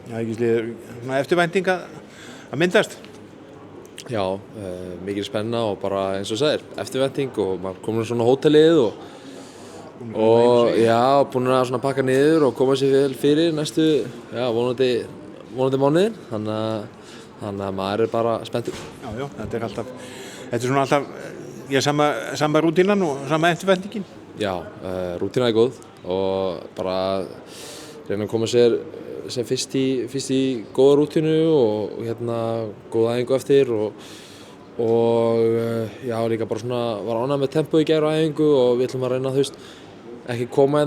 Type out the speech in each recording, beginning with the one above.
Já, ekki slíður eftirvænting að myndast. Já, mikil spenna og bara eins og sagðir, eftirvænting og maður komin svona á hótelið og já, búin að svona pakka niður og koma sér vel fyrir næstu, já, vonandi mánuðin, þannig að maður bara spenntur. Já, þetta er svona alltaf, já, sama rútínan og sama eftirvæntingin. Já, rútínan er góð og bara reyna að koma sér sem fyrst í góða rútínu og góða æfingu eftir og já, líka bara svona var ánægður með tempó í gær á æfingu og við ætlum að reyna ekki koma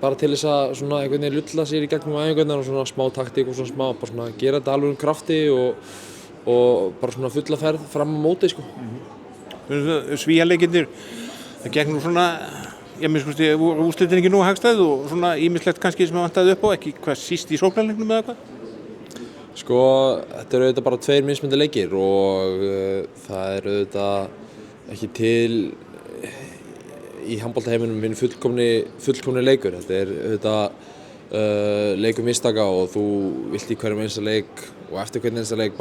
bara til þess að svona einhvern veginn lulla sér í gegnum æfingarnar og svona smá taktík og svona bara svona gera þetta alveg krafti og bara svona fulla ferð fram á móti, sko. Svíaleikirnir, það gekk nú svona, ég minnst voru úrslitin ekki nú hagstæð og svona ýmislegt kannski sem vantaði upp á, ekki hvað síst í sóknarleiknum eða hvað? Sko, þetta eru auðvitað bara 2 mismunandi leikir og það er auðvitað ekki til í handboltaheiminum hinn fullkomni leikur. Þetta er auðvitað leikur mistaka og þú vilt í hverjum einsta leik og eftir hvern einsta leik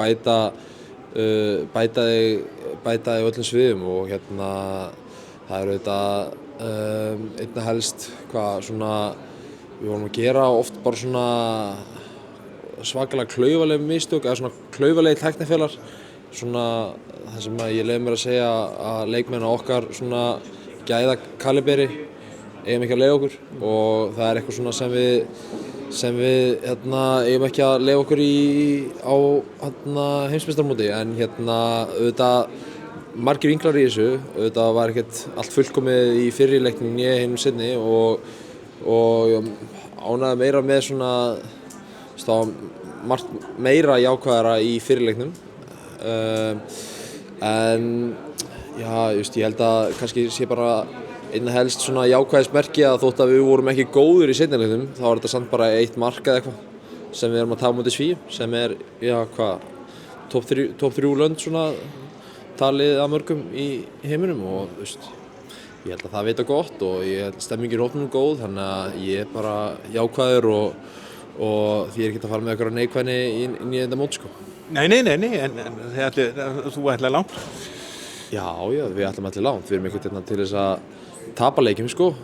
bæta þig öllum sviðum og það er auðvitað einna helst hvað svona við vorum að gera oft bara svona svakalega klaufaleg mistök eða svona klaufalegi tæknifélar svona það sem ég leyfi mér að segja að leikmenn á okkar svona gæða kaliberi eigum ekki að leyfa okkur og það er eitthvað svona sem við eigum ekki að leyfa okkur á heimsmeistarmóti en auðvitað margir vinklar í þessu, auðvitað var ekkert allt fullkomið í fyrri leiknum né hinum seinni og ánægði meira með svona margt meira jákvæðara í fyrri leiknum en já, ég held að kannski sé bara einna helst svona jákvæðismerki að þótt að við vorum ekki góður í seinni leiknum þá er þetta samt bara 1 mark eða eitthvað sem við erum að taka á móti Svíum sem er, já, topp 3 lönd svona talið að mörgum í heiminum og ég held að það vita gott og ég held stemmingin í hópnum góð þannig að ég er bara jákvæður og því ekki að fara með eitthvað neikvæðni inn í þetta mót, sko. Nei, en þú ætlaði langt? Já, við ætlum allir langt. Við erum ekkert til þess að tapa leikjum, sko.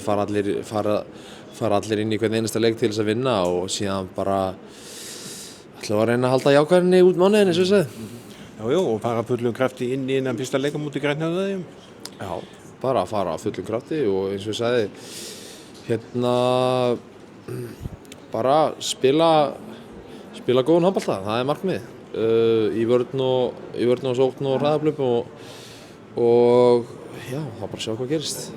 Fara allir inn í hvern einasta leik til þess að vinna og síðan bara ætlum að reyna að halda jákvæðinni út mánuðinn, eins og ég sagði. Já, og fara fullum krafti inn í innan fyrsta leika múti Grænhöfðaeyjum. Já, bara að fara fullum krafti og eins og ég sagði, bara spila góðan handbolta, það er markmið. Í vörn og sókn og hraðahlaup og já, þá bara sjá hvað gerist.